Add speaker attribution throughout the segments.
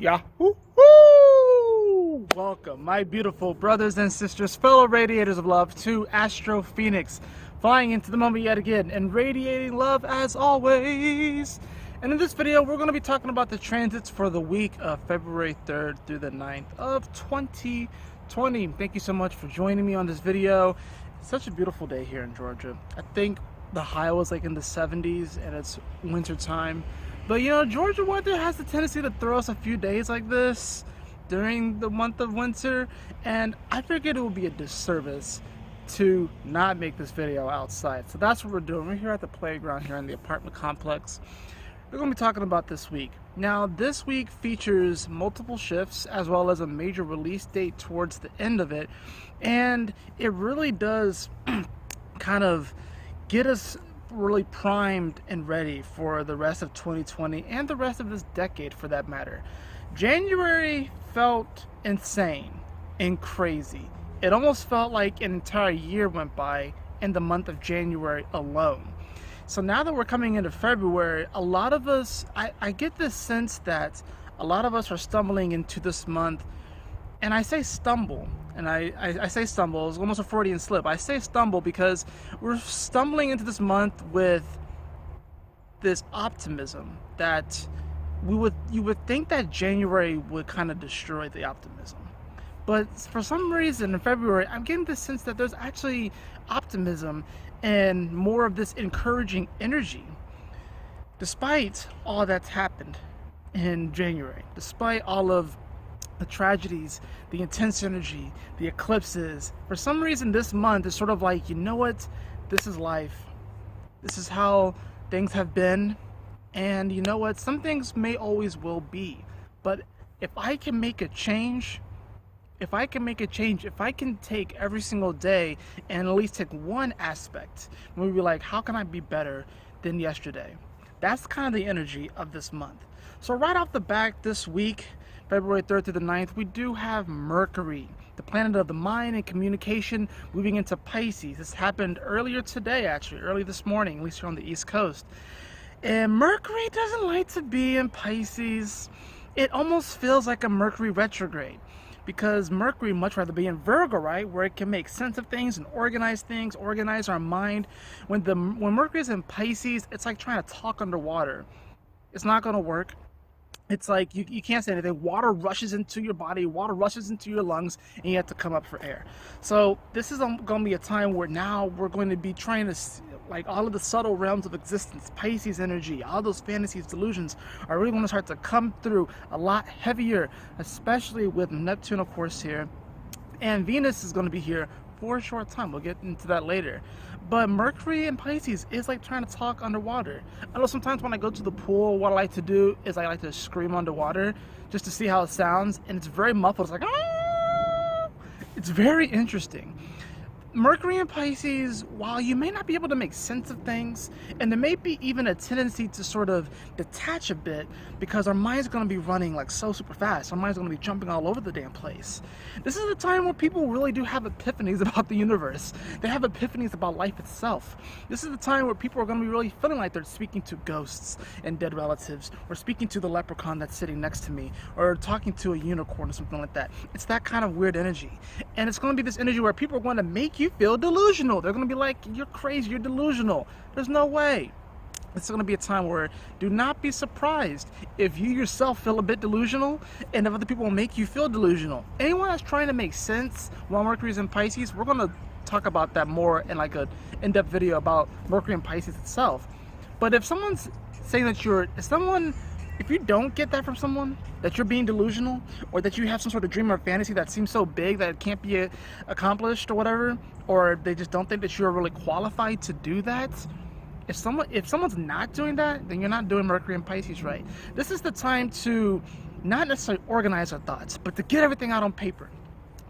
Speaker 1: Yahoo! Welcome, my beautiful brothers and sisters, fellow radiators of love, to Astro Fenixx, flying into the moment yet again and radiating love as always. And in this video, we're going to be talking about the transits for the week of February 3rd through the 9th of 2020. Thank you so much for joining me on this video. It's such a beautiful day here in Georgia. I think the high was like in the 70s and it's winter time. But you know, Georgia weather has the tendency to throw us a few days like this during the month of winter, and I figured it would be a disservice to not make this video outside. So that's what we're doing. We're here at the playground here in the apartment complex. We're going to be talking about this week. Now, this week features multiple shifts as well as a major release date towards the end of it, and it really does kind of get us really primed and ready for the rest of 2020 and the rest of this decade for that matter. January felt insane and crazy. It almost felt like an entire year went by in the month of January alone. So now that we're coming into February, a lot of us, I get this sense that a lot of us are stumbling into this month. And I say stumble, and I say stumble, it's almost a Freudian slip. I say stumble because we're stumbling into this month with this optimism that you would think that January would kind of destroy the optimism. But for some reason in February, I'm getting the sense that there's actually optimism and more of this encouraging energy. Despite all that's happened in January, despite all of the tragedies, the intense energy, the eclipses, for some reason this month is sort of like, you know what, this is life, this is how things have been, and you know what, some things may always will be, but if I can make a change, if I can take every single day and at least take one aspect and we'll be like, how can I be better than yesterday? That's kind of the energy of this month. So right off the bat this week, February 3rd through the 9th, we do have Mercury, the planet of the mind and communication, moving into Pisces. This happened earlier today, actually, early this morning, at least here on the East Coast. And Mercury doesn't like to be in Pisces. It almost feels like a Mercury retrograde, because Mercury much rather be in Virgo, right, where it can make sense of things, organize our mind. When Mercury is in Pisces, it's like trying to talk underwater. It's not going to work. It's like you can't say anything. Water rushes into your body, water rushes into your lungs, and you have to come up for air. So this is going to be a time where now we're going to be trying to, like, all of the subtle realms of existence, Pisces energy, all those fantasies, delusions are really going to start to come through a lot heavier, especially with Neptune, of course, here. And Venus is going to be here for a short time. We'll get into that later. But Mercury in Pisces is like trying to talk underwater. I know sometimes when I go to the pool, what I like to do is I like to scream underwater just to see how it sounds, and it's very muffled. It's like, ah! It's very interesting. Mercury in Pisces, while you may not be able to make sense of things, and there may be even a tendency to sort of detach a bit because our mind's going to be running like so super fast. Our mind's going to be jumping all over the damn place. This is the time where people really do have epiphanies about the universe. They have epiphanies about life itself. This is the time where people are going to be really feeling like they're speaking to ghosts and dead relatives, or speaking to the leprechaun that's sitting next to me, or talking to a unicorn or something like that. It's that kind of weird energy. And it's going to be this energy where people are going to make you feel delusional. They're going to be like, you're crazy, you're delusional. There's no way. It's going to be a time where do not be surprised if you yourself feel a bit delusional and if other people will make you feel delusional. Anyone that's trying to make sense while Mercury's in Pisces, we're going to talk about that more in like an in-depth video about Mercury in Pisces itself. But if someone's saying that if you don't get that from someone, that you're being delusional, or that you have some sort of dream or fantasy that seems so big that it can't be accomplished or whatever, or they just don't think that you're really qualified to do that, if someone's not doing that, then you're not doing Mercury and Pisces right. This is the time to not necessarily organize our thoughts, but to get everything out on paper.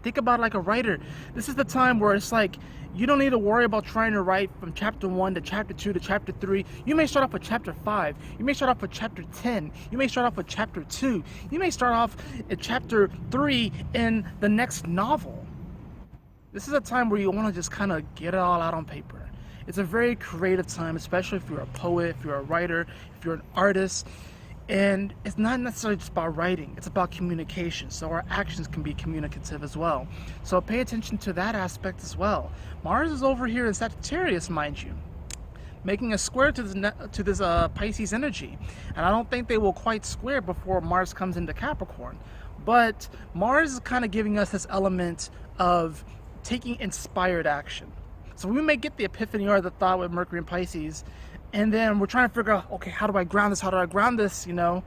Speaker 1: Think about it like a writer. This is the time where it's like, you don't need to worry about trying to write from chapter 1 to chapter 2 to chapter 3. You may start off with chapter 5. You may start off with chapter 10. You may start off with chapter 2. You may start off at chapter 3 in the next novel. This is a time where you want to just kind of get it all out on paper. It's a very creative time, especially if you're a poet, if you're a writer, if you're an artist. And it's not necessarily just about writing, it's about communication. So our actions can be communicative as well. So pay attention to that aspect as well. Mars is over here in Sagittarius, mind you, making a square to this Pisces energy. And I don't think they will quite square before Mars comes into Capricorn. But Mars is kind of giving us this element of taking inspired action. So we may get the epiphany or the thought with Mercury and Pisces, and then we're trying to figure out, okay, how do I ground this? How do I ground this? You know,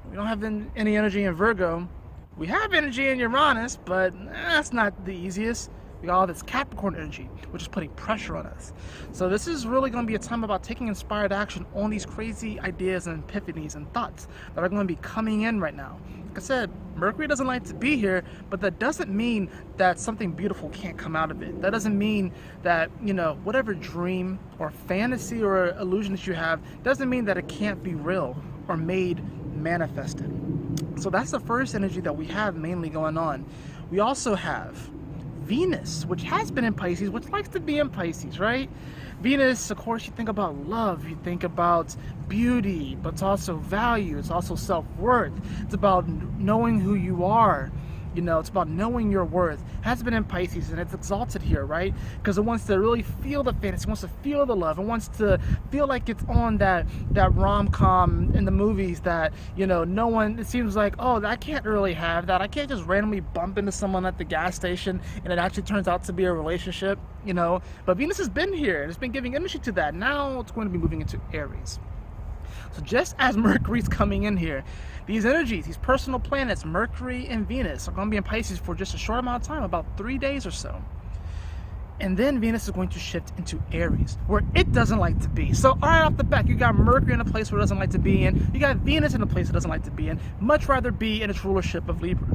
Speaker 1: we don't have any energy in Virgo. We have energy in Uranus, but that's not the easiest. We got all this Capricorn energy, which is putting pressure on us. So this is really going to be a time about taking inspired action on these crazy ideas and epiphanies and thoughts that are going to be coming in right now. Like I said, Mercury doesn't like to be here, but that doesn't mean that something beautiful can't come out of it. That doesn't mean that, you know, whatever dream or fantasy or illusion that you have, doesn't mean that it can't be real or made manifested. So that's the first energy that we have mainly going on. We also have Venus, which has been in Pisces, which likes to be in Pisces, right? Venus, of course, you think about love, you think about beauty, but it's also value, it's also self-worth. It's about knowing who you are. You know, it's about knowing your worth. It has been in Pisces, and it's exalted here, right? Because it wants to really feel the fantasy, it wants to feel the love, it wants to feel like it's on that rom-com in the movies that, you know, no one, it seems like, oh, I can't really have that. I can't just randomly bump into someone at the gas station and it actually turns out to be a relationship, you know. But Venus has been here, and it's been giving energy to that. Now it's going to be moving into Aries. So just as Mercury's coming in here, these energies, these personal planets, Mercury and Venus, are going to be in Pisces for just a short amount of time, about 3 days or so. And then Venus is going to shift into Aries, where it doesn't like to be. So right off the bat, you got Mercury in a place where it doesn't like to be in. You got Venus in a place it doesn't like to be in. Much rather be in its rulership of Libra.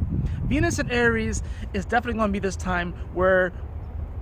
Speaker 1: Venus in Aries is definitely going to be this time where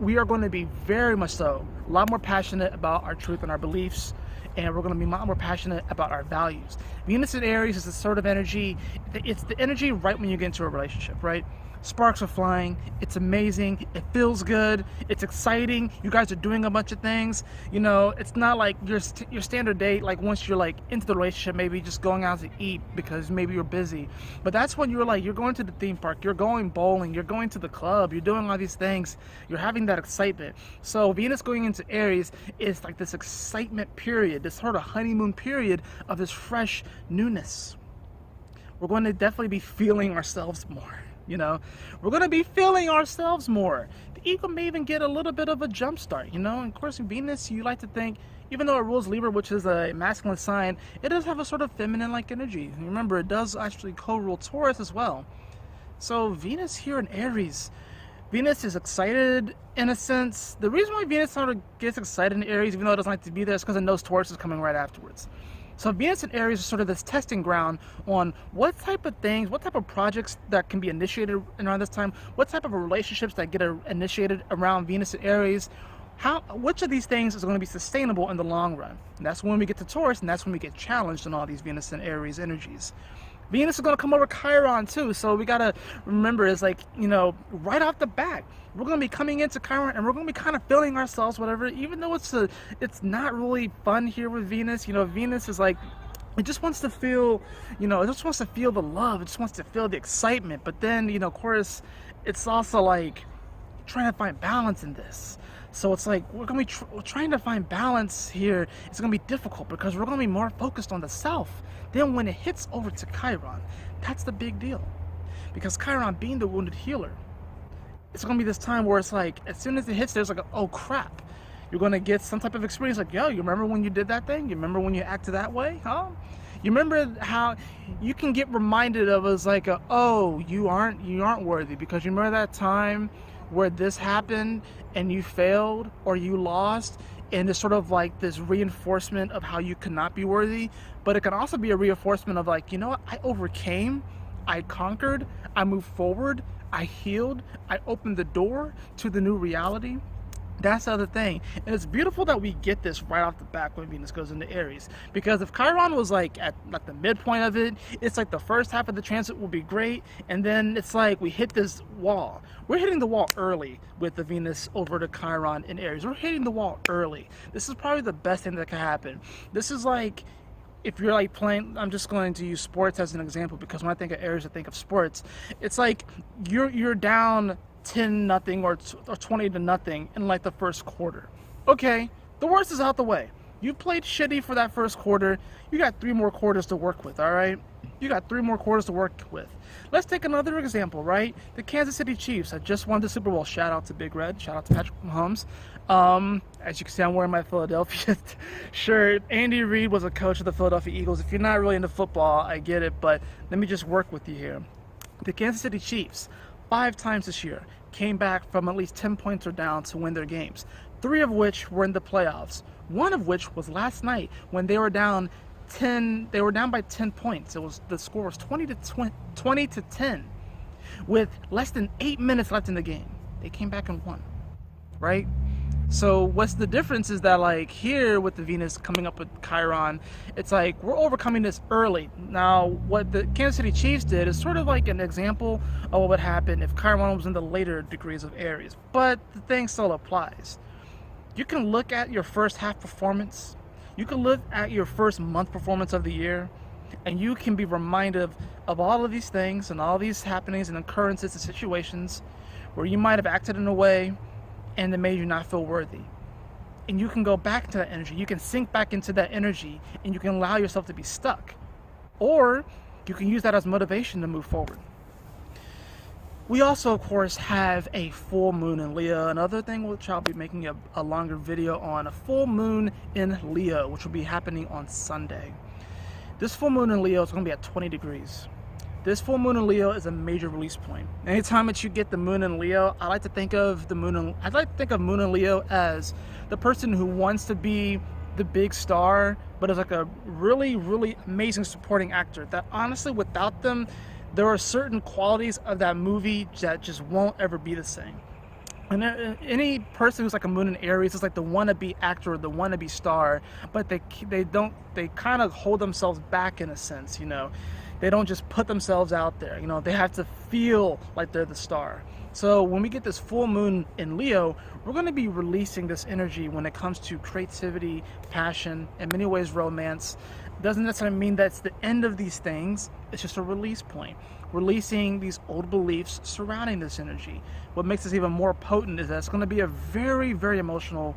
Speaker 1: we are going to be very much so, a lot more passionate about our truth and our beliefs, and we're going to be a lot more passionate about our values. Venus in Aries is the sort of energy, it's the energy right when you get into a relationship, right? Sparks are flying, it's amazing, it feels good, it's exciting, you guys are doing a bunch of things, you know, it's not like your standard date, like once you're like into the relationship, maybe just going out to eat because maybe you're busy. But that's when you're like, you're going to the theme park, you're going bowling, you're going to the club, you're doing all these things, you're having that excitement. So Venus going into Aries is like this excitement period, this sort of honeymoon period of this fresh newness. We're going to definitely be feeling ourselves more. You know, we're going to be feeling ourselves more. The ego may even get a little bit of a jump start, you know. And of course, in Venus, you like to think, even though it rules Libra, which is a masculine sign, it does have a sort of feminine-like energy. And remember, it does actually co-rule Taurus as well. So Venus here in Aries, Venus is excited in a sense. The reason why Venus sort of gets excited in Aries, even though it doesn't like to be there, is because it knows Taurus is coming right afterwards. So Venus and Aries is sort of this testing ground on what type of things, what type of projects that can be initiated around this time, what type of relationships that get initiated around Venus and Aries, which of these things is going to be sustainable in the long run. And that's when we get to Taurus, and that's when we get challenged in all these Venus and Aries energies. Venus is going to come over Chiron too, so we got to remember, it's like, you know, right off the bat, we're going to be coming into Chiron and we're going to be kind of feeling ourselves, whatever, even though it's not really fun here with Venus. You know, Venus is like, it just wants to feel, you know, it just wants to feel the love, it just wants to feel the excitement, but then, you know, of course, it's also like trying to find balance in this. So it's like we're going to be trying to find balance here. It's going to be difficult because we're going to be more focused on the self. Then when it hits over to Chiron, that's the big deal. Because Chiron being the wounded healer, it's going to be this time where it's like, as soon as it hits, there's like, oh crap. You're going to get some type of experience like, yo, you remember when you did that thing? You remember when you acted that way? Huh? You remember how you can get reminded of as like, oh, you aren't worthy, because you remember that time where this happened and you failed or you lost, and it's sort of like this reinforcement of how you could not be worthy. But it can also be a reinforcement of like, you know what, I overcame, I conquered, I moved forward, I healed, I opened the door to the new reality. That's the other thing. And it's beautiful that we get this right off the bat when Venus goes into Aries. Because if Chiron was like at like the midpoint of it, it's like the first half of the transit will be great, and then it's like we hit this wall. We're hitting the wall early with the Venus over to Chiron in Aries. We're hitting the wall early. This is probably the best thing that can happen. This is like, if you're like playing, I'm just going to use sports as an example, because when I think of Aries, I think of sports. It's like you're down 10-0 or 20-0 in like the first quarter. Okay, the worst is out the way. You played shitty for that first quarter. You got 3 more quarters to work with, all right? You got 3 more quarters to work with. Let's take another example, right? The Kansas City Chiefs had just won the Super Bowl. Shout out to Big Red. Shout out to Patrick Mahomes. As you can see, I'm wearing my Philadelphia shirt. Andy Reid was a coach of the Philadelphia Eagles. If you're not really into football, I get it, but let me just work with you here. The Kansas City Chiefs, 5 times this year, came back from at least 10 points or down to win their games. 3 of which were in the playoffs. 1 of which was last night when they were down 10. They were down by 10 points. The score was 20 to 10, with less than 8 minutes left in the game. They came back and won, right? So what's the difference is that, like, here with the Venus coming up with Chiron, it's like we're overcoming this early. Now, what the Kansas City Chiefs did is sort of like an example of what would happen if Chiron was in the later degrees of Aries, but the thing still applies. You can look at your first half performance, you can look at your first month performance of the year, and you can be reminded of all of these things and all these happenings and occurrences and situations where you might have acted in a way and that made you not feel worthy. And you can go back to that energy, you can sink back into that energy, and you can allow yourself to be stuck. Or you can use that as motivation to move forward. We also, of course, have a full moon in Leo. Another thing which I'll be making a longer video on, a full moon in Leo, which will be happening on Sunday. This full moon in Leo is going to be at 20 degrees. This full moon in Leo is a major release point. Anytime that you get the moon in Leo, I like to think of moon in Leo as the person who wants to be the big star, but is like a really, really amazing supporting actor that honestly, without them, there are certain qualities of that movie that just won't ever be the same. And any person who's like a moon in Aries is like the wannabe actor or the wannabe star, but they kind of hold themselves back in a sense, you know. They don't just put themselves out there, you know. They have to feel like they're the star. So when we get this full moon in Leo, we're going to be releasing this energy when it comes to creativity, passion, in many ways romance. Doesn't necessarily mean that's the end of these things. It's just a release point. Releasing these old beliefs surrounding this energy. What makes this even more potent is that it's going to be a very, very emotional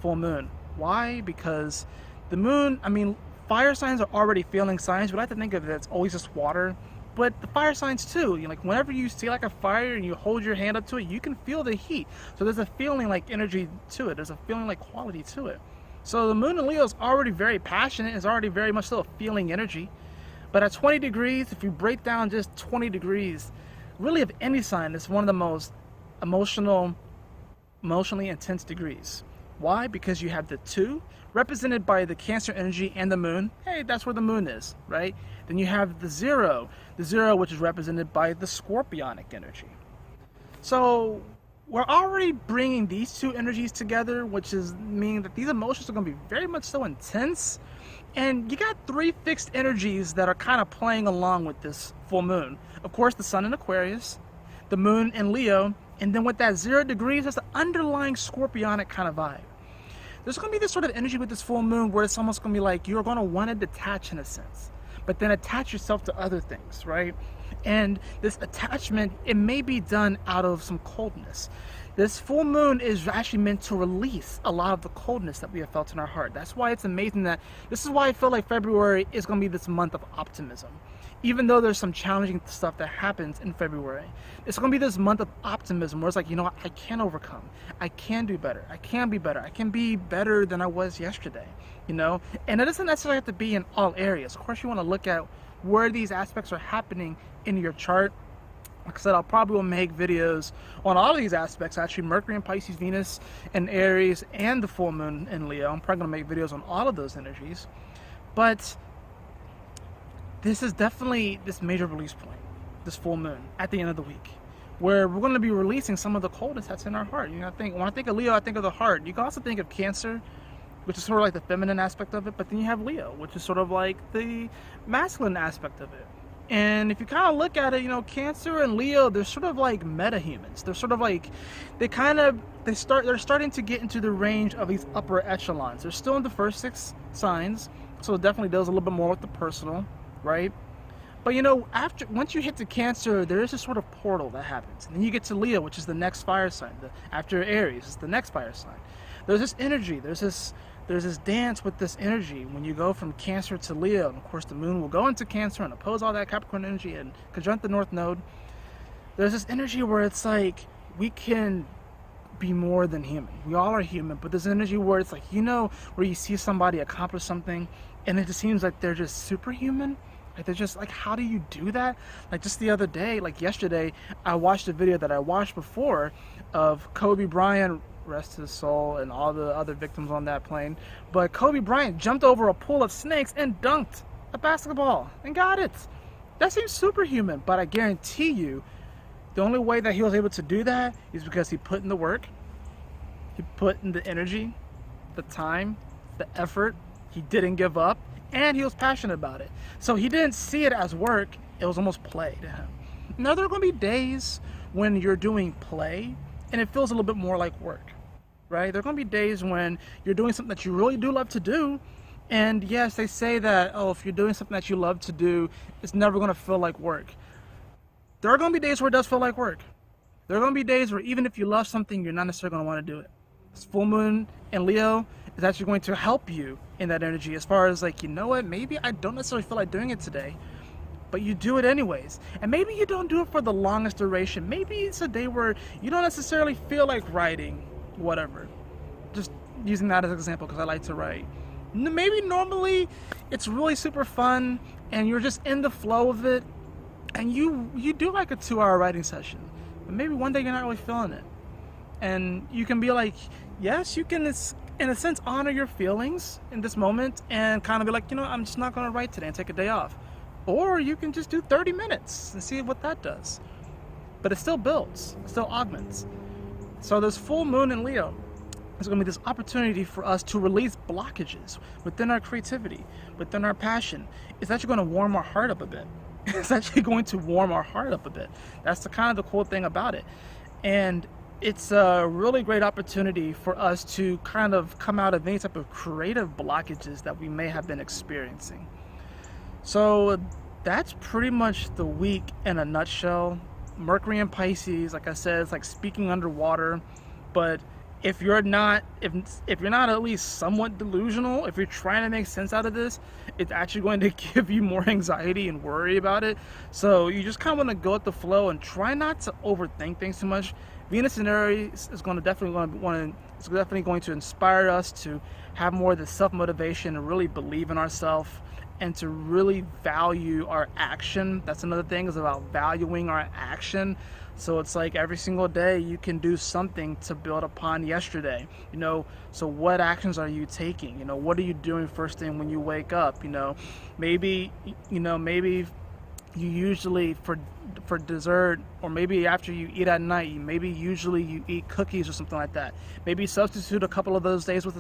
Speaker 1: full moon. Why? Because the moon, I mean, fire signs are already feeling signs, but I like to think of it as always just water. But the fire signs too, like whenever you see like a fire and you hold your hand up to it, you can feel the heat. So there's a feeling like energy to it. There's a feeling like quality to it. So the moon in Leo is already very passionate. It's already very much still a feeling energy. But at 20 degrees, if you break down just 20 degrees, really of any sign, it's one of the most emotionally intense degrees. Why? Because you have the 2 represented by the Cancer energy and the moon. Hey, that's where the moon is, right? Then you have the 0 which is represented by the Scorpionic energy. So we're already bringing these 2 energies together, which is meaning that these emotions are going to be very much so intense. And you got 3 fixed energies that are kind of playing along with this full moon. Of course, the sun in Aquarius, the moon in Leo, and then with that 0 degrees, that's the underlying Scorpionic kind of vibe. There's going to be this sort of energy with this full moon where it's almost going to be like you're going to want to detach in a sense, but then attach yourself to other things, right? And this attachment, it may be done out of some coldness. This full moon is actually meant to release a lot of the coldness that we have felt in our heart. That's why it's amazing that, this is why I feel like February is going to be this month of optimism. Even though there's some challenging stuff that happens in February, it's going to be this month of optimism where it's like, you know what, I can overcome. I can do better. I can be better. I can be better than I was yesterday, you know? And it doesn't necessarily have to be in all areas. Of course, you want to look at where these aspects are happening in your chart. Like I said, I'll probably will make videos on all of these aspects, actually Mercury and Pisces, Venus and Aries, and the full moon in Leo. I'm probably going to make videos on all of those energies. But this is definitely this major release point, this full moon at the end of the week, where we're going to be releasing some of the coldness that's in our heart. You know, when I think of Leo, I think of the heart. You can also think of Cancer, which is sort of like the feminine aspect of it, but then you have Leo, which is sort of like the masculine aspect of it. And if you kind of look at it, you know, Cancer and Leo, they're sort of like meta-humans. They're sort of like, they're starting to get into the range of these upper echelons. They're still in the first 6 signs, So it definitely deals a little bit more with the personal, right? But once you hit the Cancer, there is a sort of portal that happens. And then you get to Leo, which is the next fire sign. After Aries is the next fire sign. There's this energy, there's this dance with this energy when you go from Cancer to Leo. And of course the moon will go into Cancer and oppose all that Capricorn energy and conjunct the North Node. There's this energy where it's like we can be more than human. We all are human, but there's energy where it's like, where you see somebody accomplish something and it just seems like they're just superhuman. Like they're just like, how do you do that? Like just the other day, like yesterday, I watched a video that I watched before of Kobe Bryant, rest his soul, and all the other victims on that plane. But Kobe Bryant jumped over a pool of snakes and dunked a basketball and got it. That seems superhuman, but I guarantee you, the only way that he was able to do that is because he put in the work, he put in the energy, the time, the effort, he didn't give up, and he was passionate about it. So he didn't see it as work, it was almost play to him. Now there are going to be days when you're doing play and it feels a little bit more like work, right? There are going to be days when you're doing something that you really do love to do, and yes, they say that, oh, if you're doing something that you love to do, it's never going to feel like work. There are going to be days where it does feel like work. There are going to be days where even if you love something, you're not necessarily going to want to do it. This full moon in Leo is actually going to help you in that energy as far as like, maybe I don't necessarily feel like doing it today, but you do it anyways. And maybe you don't do it for the longest duration. Maybe it's a day where you don't necessarily feel like writing, whatever. Just using that as an example because I like to write. Maybe normally it's really super fun and you're just in the flow of it, and you do like a 2-hour writing session, but maybe one day you're not really feeling it. And you can be like, yes, you can, in a sense, honor your feelings in this moment and kind of be like, I'm just not going to write today and take a day off. Or you can just do 30 minutes and see what that does. But it still builds, it still augments. So this full moon in Leo is going to be this opportunity for us to release blockages within our creativity, within our passion. It's actually going to warm our heart up a bit. It's actually going to warm our heart up a bit. That's the kind of the cool thing about it. And it's a really great opportunity for us to kind of come out of any type of creative blockages that we may have been experiencing. So that's pretty much the week in a nutshell. Mercury in Pisces, like I said, it's like speaking underwater. But if you're not at least somewhat delusional, if you're trying to make sense out of this, it's actually going to give you more anxiety and worry about it. So you just kind of want to go with the flow and try not to overthink things too much. Venus in Aries is definitely going to inspire us to have more of the self-motivation and really believe in ourselves and to really value our action. That's another thing, is about valuing our action. So it's like every single day you can do something to build upon yesterday. So what actions are you taking? What are you doing first thing when you wake up? Maybe you usually for dessert, or maybe after you eat at night, usually you eat cookies or something like that. Maybe substitute a couple of those days with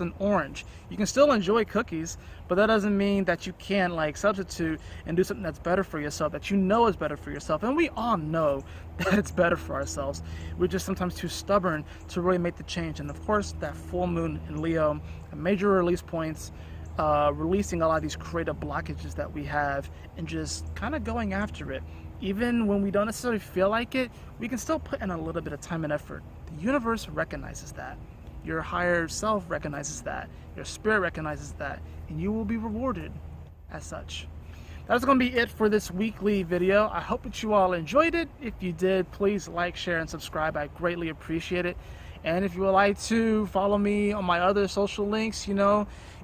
Speaker 1: an orange. You can still enjoy cookies, but that doesn't mean that you can't substitute and do something that's better for yourself, that is better for yourself. And we all know that it's better for ourselves. We're just sometimes too stubborn to really make the change. And of course, that full moon in Leo, major release points, releasing a lot of these creative blockages that we have and just kind of going after it. Even when we don't necessarily feel like it, we can still put in a little bit of time and effort. The universe recognizes that. Your higher self recognizes that. Your spirit recognizes that. And you will be rewarded as such. That's going to be it for this weekly video. I hope that you all enjoyed it. If you did, please like, share, and subscribe. I greatly appreciate it. And if you would like to follow me on my other social links,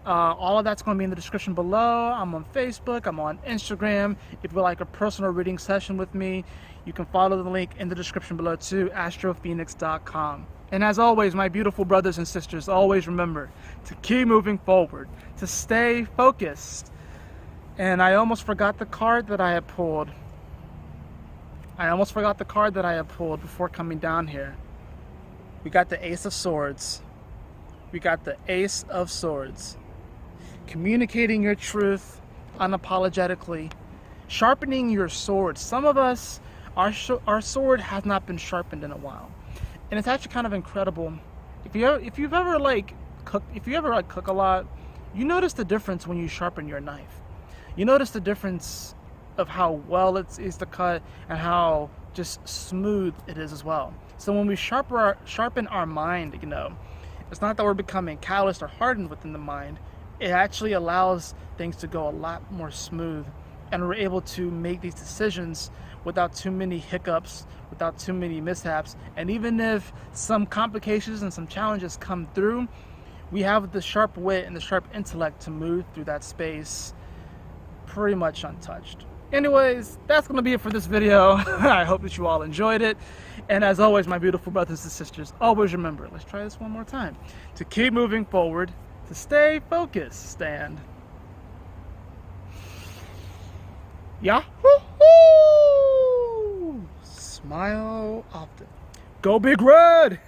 Speaker 1: all of that's going to be in the description below. I'm on Facebook, I'm on Instagram. If you would like a personal reading session with me, you can follow the link in the description below to astrofenixx.com. And as always, my beautiful brothers and sisters, always remember to keep moving forward, to stay focused. And I almost forgot the card that I had pulled. Before coming down here. We got the Ace of Swords. Communicating your truth unapologetically. Sharpening your sword. Some of us, our sword has not been sharpened in a while. And it's actually kind of incredible. If you ever cook a lot, you notice the difference when you sharpen your knife. You notice the difference of how well it is to cut and how just smooth it is as well. So when we sharpen our mind, you know, it's not that we're becoming calloused or hardened within the mind. It actually allows things to go a lot more smooth, and we're able to make these decisions without too many hiccups, without too many mishaps. And even if some complications and some challenges come through, we have the sharp wit and the sharp intellect to move through that space pretty much untouched. Anyways, that's going to be it for this video. I hope that you all enjoyed it. And as always, my beautiful brothers and sisters, always remember, let's try this one more time, to keep moving forward, to stay focused, and Yahoo! Smile often. Go Big Red!